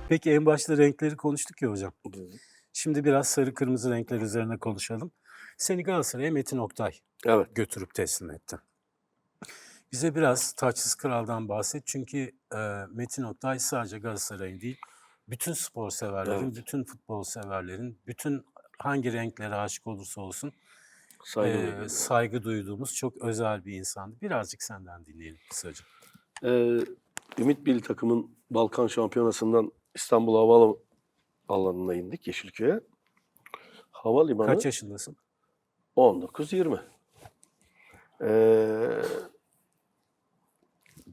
Peki en başta renkleri konuştuk ya hocam. Evet. Şimdi biraz sarı kırmızı renkler üzerine konuşalım. Seni Galatasaray'a Metin Oktay Evet. götürüp teslim etti. Bize biraz Taçsız Kral'dan bahset. Çünkü Metin Oktay sadece Galatasaray'ın değil, bütün spor severlerin, Evet. bütün futbol severlerin, bütün hangi renklere aşık olursa olsun Saygı duyuyorum. saygı duyduğumuz çok özel bir insandı. Birazcık senden dinleyelim kısaca. Ümit Milli Takım'ın Balkan Şampiyonası'ndan İstanbul Havaalanı'na indik Yeşilköy'e. Havalimanı Kaç yaşındasın? 19-20. Ee,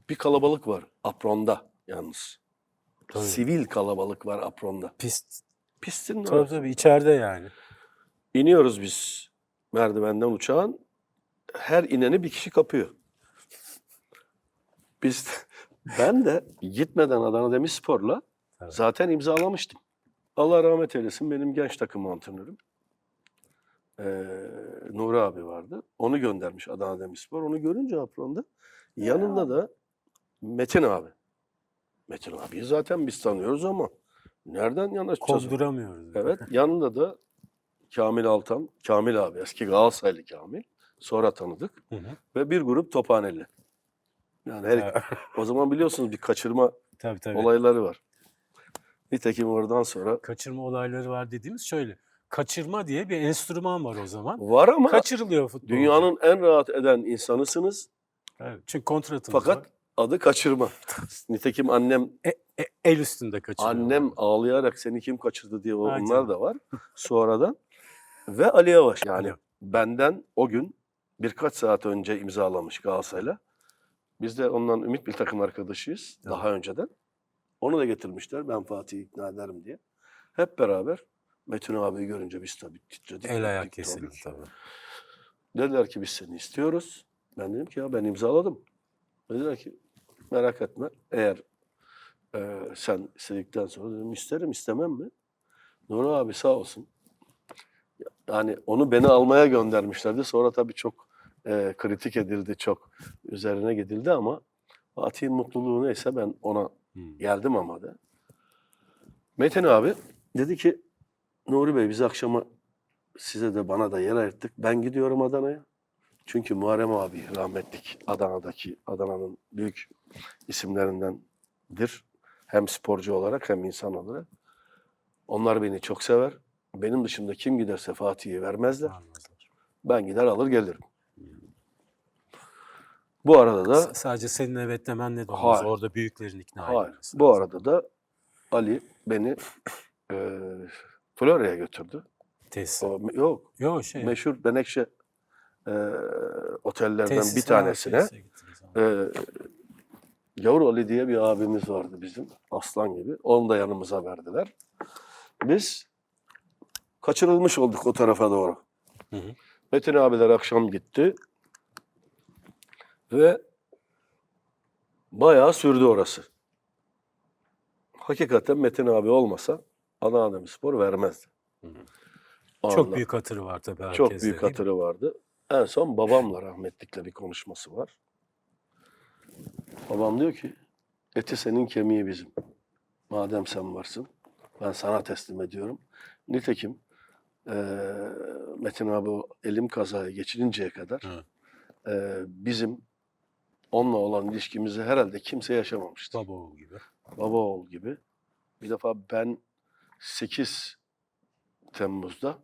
Bir kalabalık var apronda yalnız. Tabii. Sivil kalabalık var apronda. Pist. Pistin Tabii orası. tabii içeride yani. İniyoruz biz merdivenden uçağın. Her ineni bir kişi kapıyor. Ben de gitmeden Adana Demirspor'la Evet. zaten imzalamıştım. Allah rahmet eylesin benim genç takım antrenörüm. Nuri abi vardı. Onu göndermiş Adana Demirspor. Onu görünce apronda yanında da Metin abi. Metin abiyi zaten biz tanıyoruz ama nereden yanaşacağız? Konduramıyoruz. Evet. Yanında da Kamil Altan. Kamil abi. Eski Galatasaraylı Kamil. Sonra tanıdık. Hı hı. Ve bir grup Tophaneli. Yani Evet. o zaman biliyorsunuz bir kaçırma Tabii. olayları var. Nitekim oradan sonra Kaçırma olayları var dediğimiz şöyle. Kaçırma diye bir enstrüman var o zaman. var ama Kaçırılıyor futbolcu. dünyanın en rahat eden insanısınız. Evet, çünkü kontratımız Fakat var. adı kaçırma. Nitekim annem El üstünde kaçırıyorlar. Annem ağlayarak seni kim kaçırdı diye Ha, onlar canım. da var sonradan. Ve Ali Yavaş yani Alo. benden o gün birkaç saat önce imzalamış Galatasaray'la. Biz de ondan Ümit bir takım arkadaşıyız Evet. daha önceden. Onu da getirmişler ben Fatih'i ikna ederim diye. Hep beraber Metin abiyi görünce biz tabii titredik. El ayak öptük kesildi tabii. tabii. Dediler ki biz seni istiyoruz. Ben dedim ki ya ben imzaladım. Dediler ki merak etme eğer sen istedikten sonra dedim isterim istemem mi? Nuri abi sağ olsun. Yani onu beni almaya göndermişlerdi. Sonra tabii çok kritik edildi, çok üzerine gidildi ama Fatih'in mutluluğu neyse ben ona geldim ama da. Metin abi dedi ki Nuri Bey biz akşama size de bana da yer ayırttık. Ben gidiyorum Adana'ya. Çünkü Muharrem abi rahmetlik Adana'nın büyük isimlerindendir. Hem sporcu olarak hem insan olarak. Onlar beni çok sever. Benim dışında kim giderse Fatih'i vermezler. Anladılar. Ben gider alır gelirim. Bu arada da Sadece senin evet demenle de olmaz. hayır, Orada büyüklerin ikna hayır. edilmesi Bu lazım. arada da Ali beni Florya'ya götürdü. Tesis. Yok, Yok meşhur Menekşe otellerden bir tesis, tanesine. tesise gittiniz. Yavru Ali diye bir abimiz vardı bizim, aslan gibi. Onu da yanımıza verdiler. Biz kaçırılmış olduk o tarafa doğru. Hı hı. Metin abiler akşam gitti. Ve bayağı sürdü orası. Hakikaten Metin abi olmasa Adana Demirspor vermezdi. Çok büyük hatırı var tabii herkeste. Çok büyük değil mi? hatırı vardı. En son babamla rahmetlikle bir konuşması var. Babam diyor ki eti senin kemiği bizim. Madem sen varsın ben sana teslim ediyorum. Nitekim Metin abi o elim kazaya geçirinceye kadar bizim onunla olan ilişkimizi herhalde kimse yaşamamıştır. Baba oğul gibi. Baba oğul gibi. Bir defa ben 8 Temmuz'da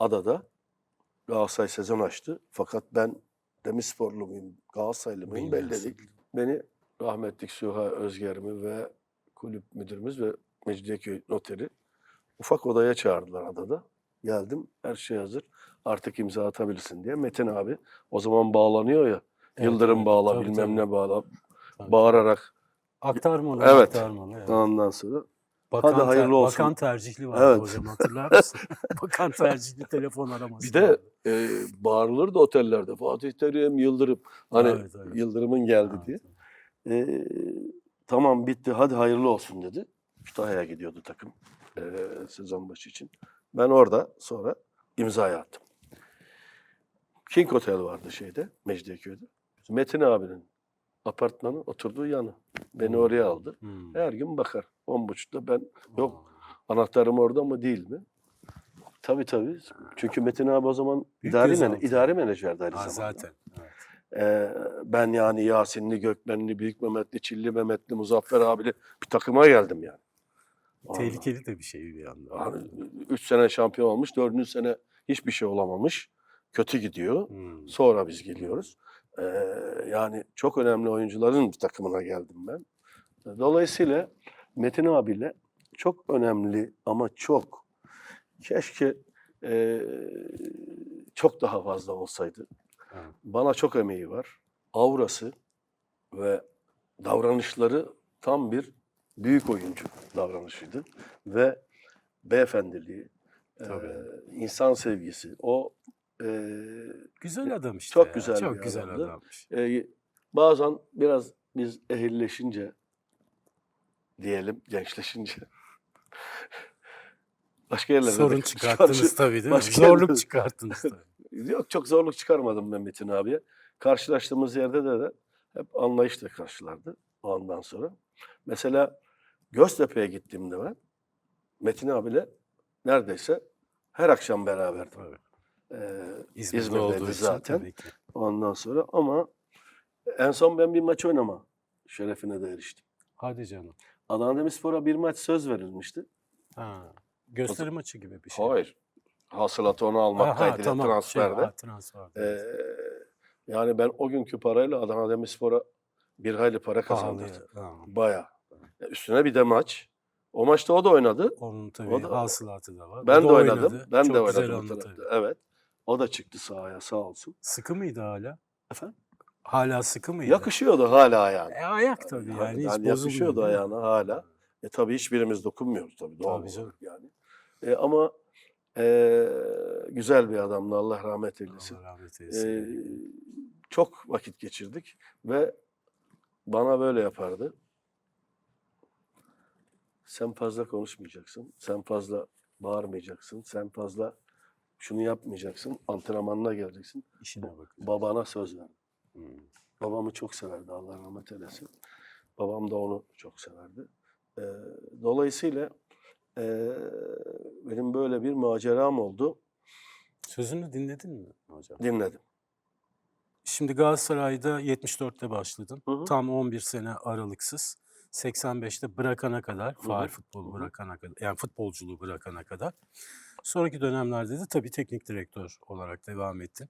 Adada Galatasaray sezon açtı. Fakat ben Demirsporlu muyum, Galatasaraylı mıyım belli Bilmiyorsun. değil. Beni rahmetlik Süha Özgermi ve kulüp müdürümüz ve Mecidiyeköy noteri ufak odaya çağırdılar adada. Geldim, her şey hazır. Artık imza atabilirsin diye. Metin abi o zaman bağlanıyor ya. Evet, Yıldırım evet. bağla, Tabii, bilmem tabii. ne bağla. Tabii. Bağırarak. Aktarmalı, Evet. aktarmalı. Evet. Ondan sonra hadi hayırlı olsun. Bakan tercihli vardı Evet. hocam hatırlar mısın? Bakan tercihli telefon araması. Bir de bağırılır da otellerde Fatih Terim, Yıldırım. Hani Evet. Yıldırım'ın geldi Evet. diye. Tamam bitti hadi hayırlı olsun dedi. Kütahya'ya gidiyordu takım sezon başı için. Ben orada sonra imzaya attım. King Hotel vardı Mecidiyeköy'de. Metin abinin Apartmanın oturduğu yanı. Beni oraya aldı. Hmm. Her gün bakar. 10.30'da ben yok anahtarım orada mı değil mi? Tabii. Çünkü Metin abi o zaman Büyük idari, gözaltı. idari menajerdi aynı Ha, zamanda. zaten. Evet. Ben yani Yasinli, Gökmenli, Büyük Mehmetli, Çilli Mehmetli, Muzaffer abili bir takıma geldim yani. Tehlikeli de bir şey bir yandan. Yani 3 sene şampiyon olmuş, 4. sene hiçbir şey olamamış. Kötü gidiyor. Hmm. Sonra biz geliyoruz. Yani çok önemli oyuncuların bir takımına geldim ben. Dolayısıyla Metin abiyle çok önemli ama çok keşke çok daha fazla olsaydı. Evet. Bana çok emeği var. Aurası ve davranışları tam bir büyük oyuncu davranışıydı. Ve beyefendiliği, Tabii. insan sevgisi, o Güzel adam işte çok ya. güzel Çok bir güzel adamdı. adammış. Bazen biraz biz ehilleşince diyelim, gençleşince başka yerlere Sorun de çıkarttınız tabii değil mi? başka Zorluk yerlere- çıkarttınız tabii. Yok çok zorluk çıkarmadım ben Metin abiye. Karşılaştığımız yerde de hep anlayışla karşılardı ondan sonra. Mesela Göztepe'ye gittiğimde ben Metin abiyle neredeyse her akşam beraberdim. Tabii. İzmir'deydi İzmir'de olduğu için zaten. tabii ki. Ondan sonra ama en son ben bir maç oynama şerefine de eriştim. Hadi canım. Adana Demirspor'a bir maç söz verilmişti. Ha. Gösteri maçı gibi bir şey. Hayır. Hasılatı onu almak Aha, kaydıyla tamam. transferde. Transferde. Ee, yani ben o günkü parayla Adana Demirspor'a bir hayli para kazandırdım. Pahalıya. Ha. Bayağı. Üstüne bir de maç. O maçta o da oynadı. Onun tabii O da- hasılatı da var. Ben O de da oynadım. oynadı. Ben Çok de güzel oynadım o anlatıyor. tarafta. Evet. O da çıktı sahaya sağ olsun. Sıkı mıydı hala? Efendim? Hala sıkı mıydı? Yakışıyordu hala ayağına. Ayak tabii yani hiç bozulmuyor yakışıyordu değil mi? ayağına hala. Tabii hiçbirimiz dokunmuyoruz tabii doğal Tabii olarak yani. Ama güzel bir adamdı Allah rahmet eylesin. Allah rahmet eylesin. Çok vakit geçirdik ve bana böyle yapardı. Sen fazla konuşmayacaksın, sen fazla bağırmayacaksın, sen fazla şunu yapmayacaksın, antrenmanına geleceksin. İşine bakacağız. Babana söz ver. Hmm. Babamı çok severdi Allah rahmet eylesin. Babam da onu çok severdi. Dolayısıyla benim böyle bir maceram oldu. Sözünü dinledin mi hocam? Dinledim. Şimdi Galatasaray'da 74'te başladın. Hı hı. Tam 11 sene aralıksız. 85'te bırakana kadar, faal futbolu Hı hı. bırakana kadar, yani futbolculuğu bırakana kadar. Sonraki dönemlerde de tabii teknik direktör olarak devam ettin.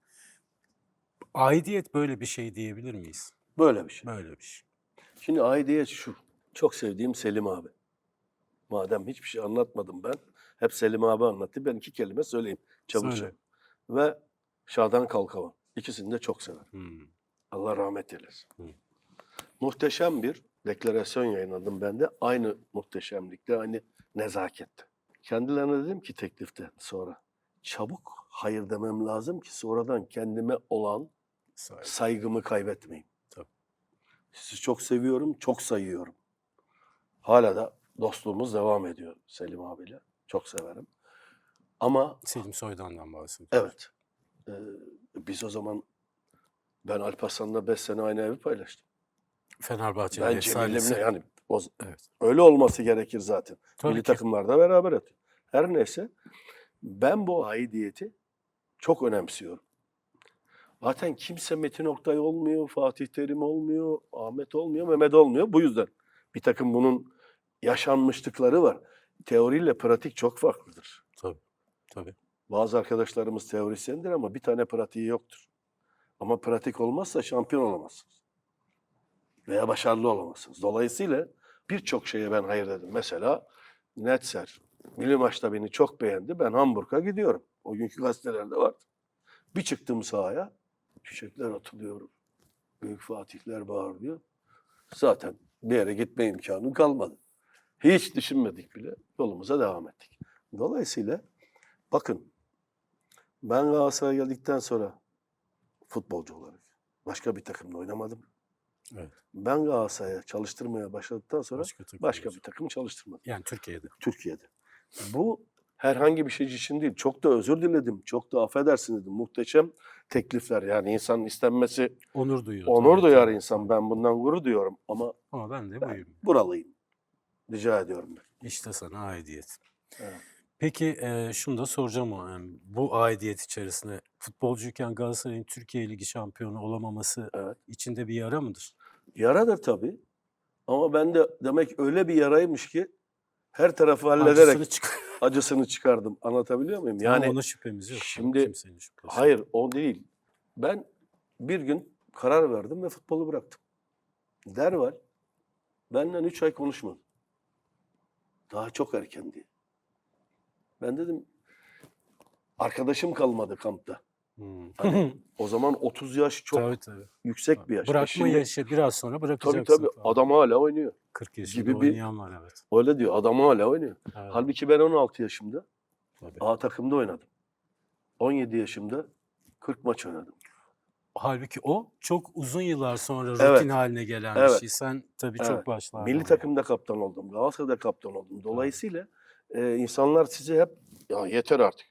Aidiyet böyle bir şey diyebilir miyiz? Böyle bir şey. Böyle bir şey. Şimdi aidiyet şu. Çok sevdiğim Selim abi. Madem hiçbir şey anlatmadım ben. Hep Selim abi anlattı. Ben 2 kelime söyleyeyim. Çabuk Söyle. Ve Şadan Kalkavan. İkisini de çok sever. Hmm. Allah rahmet eylesin. Hı. Muhteşem bir deklarasyon yayınladım ben de. Aynı muhteşemlikte, aynı nezakette. Kendilerine dedim ki teklifte sonra. Çabuk hayır demem lazım ki sonradan kendime olan Saygı. saygımı kaybetmeyeyim. Tabii. Sizi çok seviyorum, çok sayıyorum. Hala da dostluğumuz devam ediyor Selim abiyle. Çok severim. Ama Selim Soydan'dan bahsediyorum. evet, biz o zaman ben Alparslan'la 5 sene aynı evi paylaştım. Fenerbahçe'nin Ben Cemil'le efsanesi. yani Evet. öyle olması gerekir zaten. Tabii Milli ki. takımlarda beraber atıyor. Her neyse ben bu aidiyeti çok önemsiyorum. Zaten kimse Metin Oktay olmuyor, Fatih Terim olmuyor, Ahmet olmuyor, Mehmet olmuyor. Bu yüzden bir takım bunun yaşanmışlıkları var. Teoriyle pratik çok farklıdır. Tabii. Tabii. Bazı arkadaşlarımız teorisyendir ama bir tane pratiği yoktur. Ama pratik olmazsa şampiyon olamazsınız. Veya başarılı olamazsınız. Dolayısıyla birçok şeye ben hayır dedim. Mesela Netzer, milli maçta beni çok beğendi. Ben Hamburg'a gidiyorum. O günkü gazetelerde vardı. Bir çıktım sahaya, çiçekler atılıyor. Büyük Fatihler bağırıyor. Zaten bir yere gitme imkanım kalmadı. Hiç düşünmedik bile. Yolumuza devam ettik. Dolayısıyla bakın ben Galatasaray'a geldikten sonra futbolcu olarak başka bir takımda oynamadım. Evet. Ben Galatasaray'a çalıştırmaya başladıktan sonra Başka takım başka olacak. bir takım çalıştırmadım. Yani Türkiye'de. Türkiye'de. Bu herhangi bir şey için değil. Çok da özür diledim. Çok da affedersin dedim. Muhteşem teklifler. Yani insanın istenmesi Onur duyuyor. onur tabii, duyar tabii, insan. tabii. Ben bundan gurur duyuyorum. Ama Ama ben de ben buyum. buralıyım. Rica ediyorum ben. İşte sana aidiyet. Evet. Peki şunu da soracağım ama yani bu aidiyet içerisinde futbolcuyken Galatasaray'ın Türkiye Ligi şampiyonu olamaması Evet. içinde bir yara mıdır? Yaradır tabii. Ama ben de demek öyle bir yaraymış ki her tarafı hallederek Acısını çıkar. acısını çıkardım. Anlatabiliyor muyum? Yani Yani ona şüphemiz yok. şimdi Kimsenin şüphesi. hayır o değil. Ben bir gün karar verdim ve futbolu bıraktım. Derval benden 3 ay konuşmadı. Daha çok erken diye. Ben dedim arkadaşım kalmadı kampta. Hani o zaman 30 yaş çok Tabii tabii. yüksek bir yaş. Bırakma Şimdi, yaşı biraz sonra tabii bırakacaksın. tabii adam hala oynuyor. 40 yaşında gibi bir- oynayan var evet. Öyle diyor adam hala oynuyor. Evet, Halbuki ben 16 yaşımda tabii. A takımda oynadım. 17 yaşımda 40 maç oynadım. Halbuki o çok uzun yıllar sonra rutin Evet. haline gelen bir Evet. şey. Sen tabii Evet. çok başlarda Milli oynadın. takımda kaptan oldum. Galatasaray'da kaptan oldum. Dolayısıyla insanlar sizi hep ya yeter artık.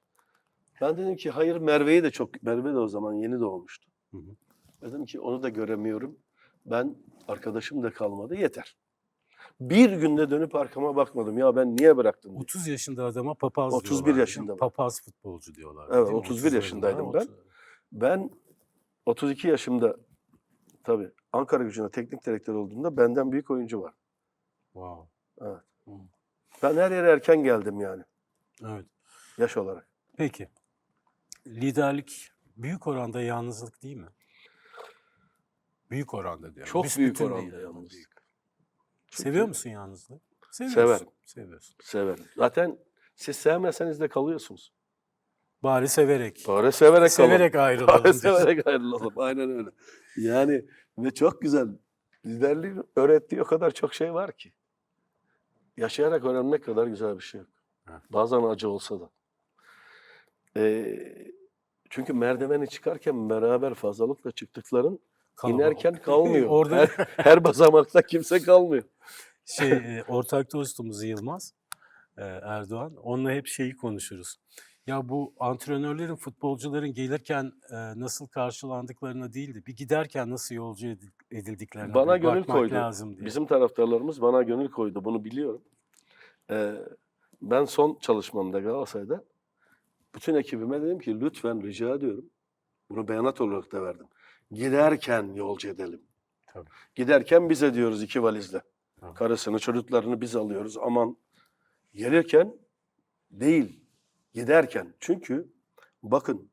Ben dedim ki hayır Merve de o zaman yeni doğmuştu. Hı hı. Dedim ki onu da göremiyorum. Ben arkadaşım da kalmadı yeter. Bir günde dönüp arkama bakmadım. Ya ben niye bıraktım diye. 30 yaşında adama papaz 31 diyorlar. değil mi? yaşında bak. Papaz futbolcu diyorlar. Evet, değil mi? 31 30'larında, yaşındaydım ben. 30. Ben 32 yaşımda tabii Ankaragücü'nde teknik direktör olduğumda benden büyük oyuncu var. Wow. Evet. Hı. Ben her yere erken geldim yani Evet. yaş olarak. Peki. Liderlik büyük oranda yalnızlık değil mi? Büyük oranda diyorum. Çok büyük Büsbütün oranda değil. yalnız. Büyük. Çünkü Seviyor musun yalnızlığı? Severim. Seviyorsun. Severim. Zaten siz sevmeseniz de kalıyorsunuz. Bari severek. Bari severek kalalım. Severek ayrılalım. Bari diyorsun. severek ayrılalım. Aynen öyle. Yani ve çok güzel. Liderliğin öğrettiği o kadar çok şey var ki. Yaşayarak öğrenmek kadar güzel bir şey yok. Evet. Bazen acı olsa da. Çünkü merdiveni çıkarken beraber fazlalıkla çıktıkların Kalabalık. inerken kalmıyor. Orada Her basamakta kimse kalmıyor. ortak dostumuz Yılmaz Erdoğan. Onunla hep şeyi konuşuruz. Ya bu antrenörlerin, futbolcuların gelirken nasıl karşılandıklarına değil de bir giderken nasıl yolcu edildiklerine Bana bir gönül bakmak koydu. lazım diye. Bizim taraftarlarımız bana gönül koydu. Bunu biliyorum. Ben son çalışmamda Galatasaray'da bütün ekibime dedim ki lütfen rica ediyorum. Bunu beyanat olarak da verdim. Giderken yolcu edelim. Tabii. Giderken bize diyoruz 2 valizle. Tabii. Karısını, çocuklarını biz alıyoruz. Aman gelirken değil, giderken. Çünkü bakın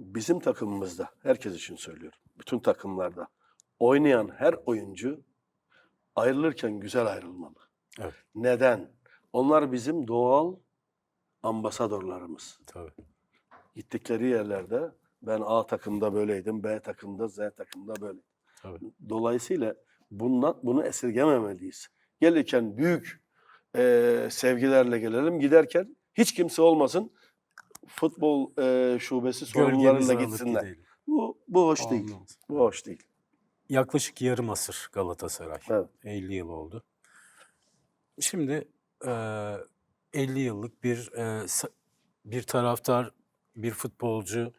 bizim takımımızda, herkes için söylüyorum, bütün takımlarda oynayan her oyuncu ayrılırken güzel ayrılmalı. Evet. Neden? Onlar bizim doğal ambasadorlarımız. Tabii. Gittikleri yerlerde ben A takımda böyleydim, B takımda, Z takımda böyle. Tabii. Dolayısıyla bunu esirgememeliyiz. Gelirken büyük sevgilerle gelelim, giderken hiç kimse olmasın. Futbol şubesi sorumlularıyla Gölgemizi alıp gitsinler. gidelim. Bu hoş değil. Olmaz. Bu hoş değil. Yaklaşık yarım asır Galatasaray. Evet. 50 yıl oldu. Şimdi 50 yıllık bir taraftar, bir futbolcu,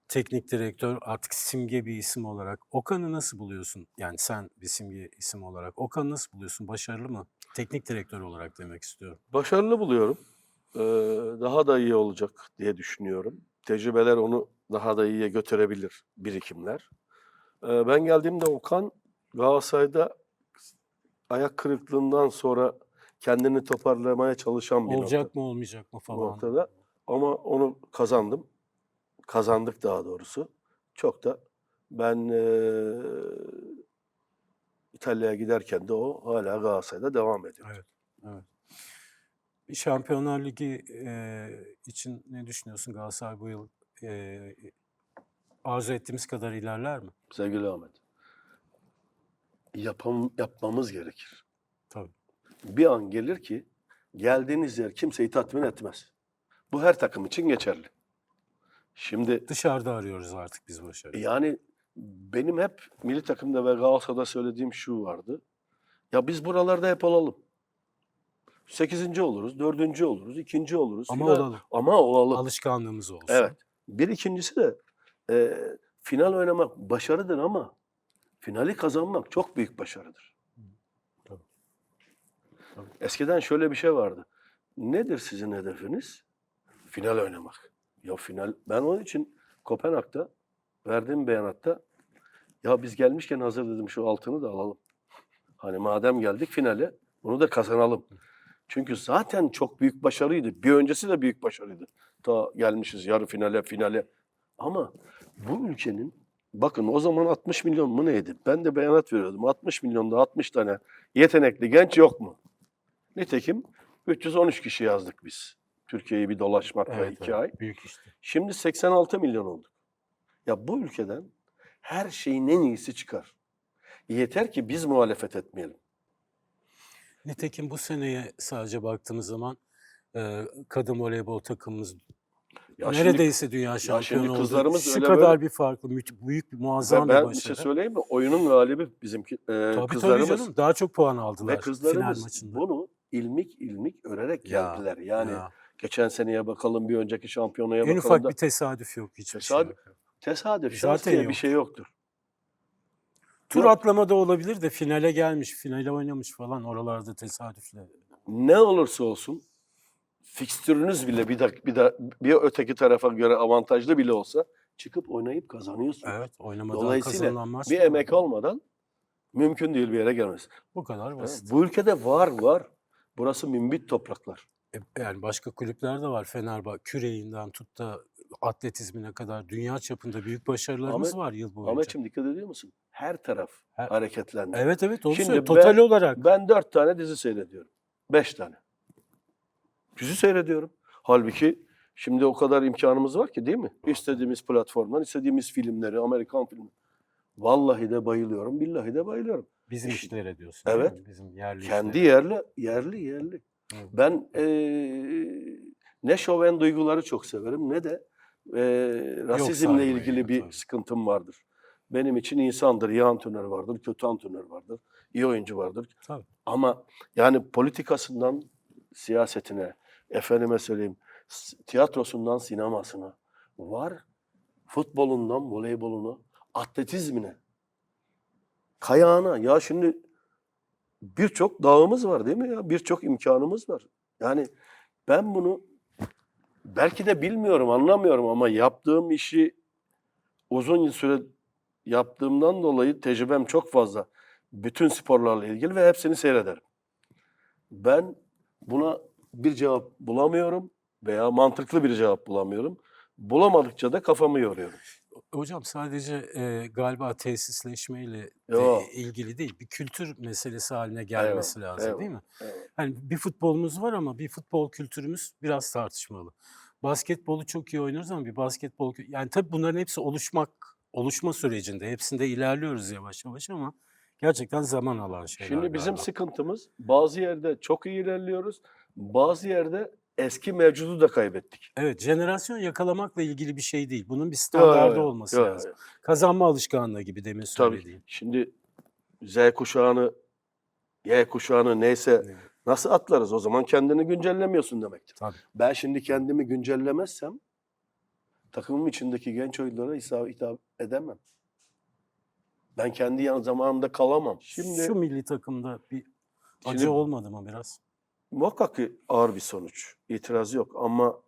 teknik direktör, artık simge bir isim olarak Okan'ı nasıl buluyorsun? Yani sen bir simge isim olarak Okan'ı nasıl buluyorsun? Başarılı mı? Teknik direktör olarak demek istiyorum. Başarılı buluyorum. Daha da iyi olacak diye düşünüyorum. Tecrübeler onu daha da iyiye götürebilir, birikimler. Ben geldiğimde Okan Galatasaray'da ayak kırıklığından sonra kendini toparlamaya çalışan bir Olacak mı olmayacak mı bu falan. noktada. Ama onu kazandım. Kazandık daha doğrusu. Çok da ben İtalya'ya giderken de o hala Galatasaray'da devam ediyor. Evet. Evet. Bir Şampiyonlar Ligi için ne düşünüyorsun? Galatasaray bu yıl arzu ettiğimiz kadar ilerler mi? Sevgili Ahmet. Yapmamız gerekir. Tabii. Bir an gelir ki geldiğiniz yer kimseyi tatmin etmez. Bu her takım için geçerli. Şimdi Dışarıda arıyoruz artık biz başarıyı. yani benim hep milli takımda ve Galatasaray'da söylediğim şu vardı. Ya biz buralarda hep olalım. 8. oluruz, 4. oluruz, 2. oluruz. Ama Final- olalım. Ama olalım. Alışkanlığımız olsun. Evet. Bir ikincisi de final oynamak başarıdır ama finali kazanmak çok büyük başarıdır. Tabii. Tabii. Eskiden şöyle bir şey vardı. Nedir sizin hedefiniz? Final oynamak. Ya final, ben onun için Kopenhag'da verdiğim beyanatta ya biz gelmişken hazır dedim şu altını da alalım. Hani madem geldik finale bunu da kazanalım. Çünkü zaten çok büyük başarıydı. Bir öncesi de büyük başarıydı. Ta gelmişiz yarı finale. Ama bu ülkenin bakın o zaman 60 milyon mu neydi? Ben de beyanat veriyordum. 60 milyonda 60 tane yetenekli genç yok mu? Nitekim 313 kişi yazdık biz. Türkiye'yi bir dolaşmakla Evet, 2 ay. büyük işte. Şimdi 86 milyon olduk. Ya bu ülkeden her şeyin en iyisi çıkar. Yeter ki biz muhalefet etmeyelim. Nitekim bu seneye sadece baktığımız zaman kadın voleybol takımımız Ya şimdi- neredeyse dünya şimdi şampiyonu oldu. kızlarımız Şu öyle kadar böyle- bir farklı, büyük, muazzam bir Ben bir başarı. şey söyleyeyim mi? Oyunun galibi bizimki Tabii kızlarımız. canım, daha çok puan aldılar Ve final kızlarımız maçında. bunu ilmik örerek Ya, geldiler. Yani ya. geçen seneye bakalım, bir önceki şampiyonaya En bakalım ufak da bir tesadüf yok, hiçbir şey Tesadüf- yok. tesadüf, şans Zaten diye bir yok. şey yoktur. Tur Yok. atlama da olabilir de finale gelmiş, finale oynamış falan oralarda tesadüfle. Ne olursa olsun fikstürünüz bile bir öteki tarafa göre avantajlı bile olsa çıkıp oynayıp kazanıyorsunuz. Evet, oynamadan Dolayısıyla kazanılan maç bir mı emek var? olmadan mümkün değil bir yere gelmez. Bu kadar basit. Bu ülkede var. Burası mümbit topraklar. Yani başka kulüpler de var. Fenerbahçe küreğinden tut da atletizmine kadar dünya çapında büyük başarılarımız var yıl boyunca. Ahmetciğim dikkat ediyor musun? Her taraf hareketlendi. Evet onu Şimdi söylüyorum. Total olarak. Ben 4 tane dizi seyrediyorum. 5 tane. Dizi seyrediyorum. Halbuki şimdi o kadar imkanımız var ki değil mi? İstediğimiz platformdan, istediğimiz filmleri, Amerikan filmi. Vallahi de bayılıyorum, billahi de bayılıyorum. Bizim İşte- işlere diyorsun. değil Evet. mi? Bizim yerli Kendi işlere. yerli. Evet. Ben ne şoven duyguları çok severim ne de rasizmle sarmıyor ilgili yani, bir tabii. sıkıntım vardır. Benim için insandır. İyi antrenör vardır, kötü antrenör vardır, iyi oyuncu vardır. Tabii. Ama yani politikasından siyasetine, efendime söyleyeyim, tiyatrosundan sinemasına var, futbolundan voleyboluna, atletizmine, kayağına. Ya şimdi birçok dağımız var değil mi ya? Birçok imkanımız var. Yani ben bunu belki de bilmiyorum, anlamıyorum ama yaptığım işi uzun süre yaptığımdan dolayı tecrübem çok fazla. Bütün sporlarla ilgili ve hepsini seyrederim. Ben buna bir cevap bulamıyorum veya mantıklı bir cevap bulamıyorum. Bulamadıkça da kafamı yoruyorum. Hocam sadece galiba tesisleşmeyle de Yok. ilgili değil. Bir kültür meselesi haline gelmesi lazım eyvallah, değil mi? evet. Hani bir futbolumuz var ama bir futbol kültürümüz biraz tartışmalı. Basketbolu çok iyi oynuyoruz ama bir basketbol yani tabii bunların hepsi oluşma sürecinde. Hepsinde ilerliyoruz yavaş yavaş ama gerçekten zaman alan şeyler Şimdi bizim galiba. sıkıntımız bazı yerde çok iyi ilerliyoruz. Bazı yerde eski mevcudu da kaybettik. Evet, jenerasyon yakalamakla ilgili bir şey değil. Bunun bir standardı Yo, olması yo, lazım. Kazanma alışkanlığı gibi demin Tabii. söylediğim. Şimdi Z kuşağını, Y kuşağını neyse Evet, nasıl atlarız? O zaman kendini güncellemiyorsun demektir. tabii. Ben şimdi kendimi güncellemezsem takımım içindeki genç oyunculara hitap edemem. Ben kendi zamanımda kalamam. Şimdi Şu milli takımda bir Şimdi- acı olmadı mı biraz? muhakkak ki ağır bir sonuç. İtiraz yok ama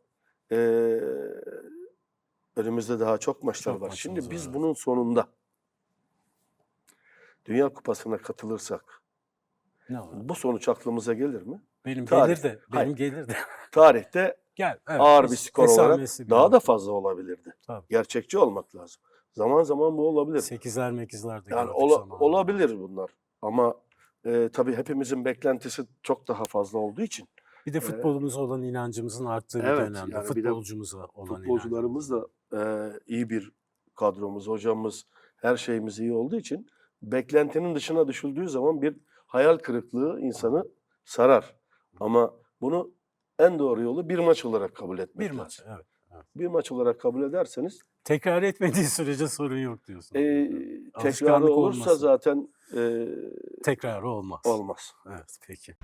önümüzde daha çok maçlar Çok var. maçımız Şimdi var, biz evet. bunun sonunda Dünya Kupası'na katılırsak Ne olur? bu sonuç aklımıza gelir mi? Benim Tarih. gelir de, Hayır. benim gelir de. Tarihte Gel. Evet, ağır bir skor olarak esamesi bir daha da hafta. fazla olabilirdi. Tabii. Gerçekçi olmak lazım. Zaman zaman bu olabilir. 8'ler mekizler de Yani gördük zamanında. olabilir bunlar. Ama tabii hepimizin beklentisi çok daha fazla olduğu için Bir de futbolumuza olan inancımızın arttığı bir Evet, dönemde. yani bir de Futbolcumuza olan futbolcularımız da iyi bir kadromuz, hocamız, her şeyimiz iyi olduğu için beklentinin dışına düşüldüğü zaman bir hayal kırıklığı insanı sarar. Ama bunu en doğru yolu bir maç olarak kabul etmek bir lazım. maç. Evet. Bir maç olarak kabul ederseniz Tekrar etmediği sürece sorun yok diyorsun. tekrarı Alışkanlık olursa olmasın. zaten Tekrarı olmaz. olmaz. Evet, peki.